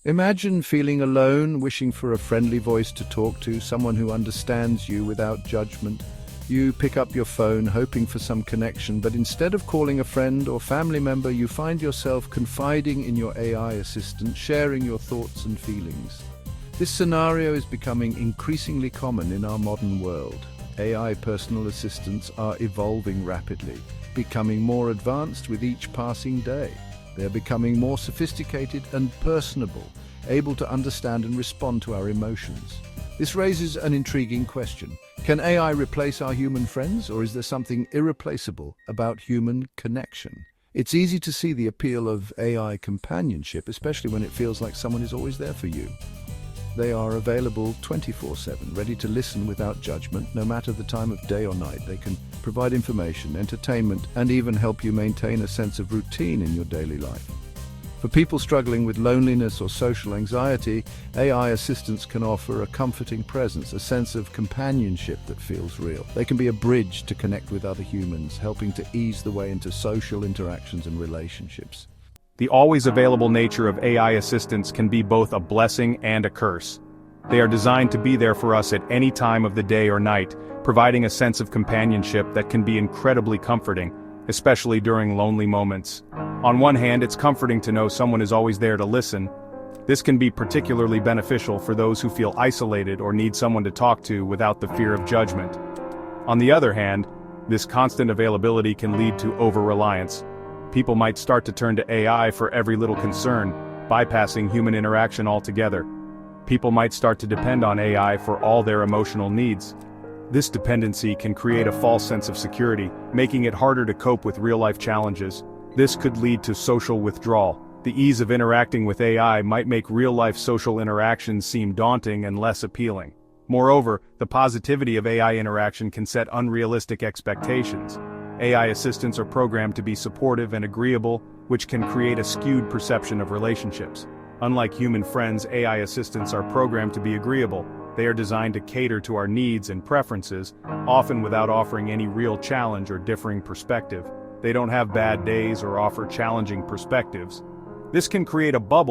Imagine feeling alone, wishing for a friendly voice to talk to, someone who understands you without judgment. You pick up your phone hoping for some connection, but instead of calling a friend or family member, you find yourself confiding in your AI assistant, sharing your thoughts and feelings. This scenario is becoming increasingly common in our modern world. AI personal assistants are evolving rapidly, becoming more advanced with each passing day. They're becoming more sophisticated and personable, able to understand and respond to our emotions. This raises an intriguing question. Can AI replace our human friends, or is there something irreplaceable about human connection? It's easy to see the appeal of AI companionship, especially when it feels like someone is always there for you. They are available 24/7, ready to listen without judgment, no matter the time of day or night. They can provide information, entertainment, and even help you maintain a sense of routine in your daily life. For people struggling with loneliness or social anxiety, AI assistants can offer a comforting presence, a sense of companionship that feels real. They can be a bridge to connect with other humans, helping to ease the way into social interactions and relationships. The always available nature of AI assistants can be both a blessing and a curse. They are designed to be there for us at any time of the day or night, providing a sense of companionship that can be incredibly comforting, especially during lonely moments. On one hand, it's comforting to know someone is always there to listen. This can be particularly beneficial for those who feel isolated or need someone to talk to without the fear of judgment. On the other hand, this constant availability can lead to over-reliance. People might start to turn to AI for every little concern, bypassing human interaction altogether. People might start to depend on AI for all their emotional needs. This dependency can create a false sense of security, making it harder to cope with real-life challenges. This could lead to social withdrawal. The ease of interacting with AI might make real-life social interactions seem daunting and less appealing. Moreover, the positivity of AI interaction can set unrealistic expectations. AI assistants are programmed to be supportive and agreeable, which can create a skewed perception of relationships. Unlike human friends, AI assistants are programmed to be agreeable. They are designed to cater to our needs and preferences, often without offering any real challenge or differing perspective. They don't have bad days or offer challenging perspectives. This can create a bubble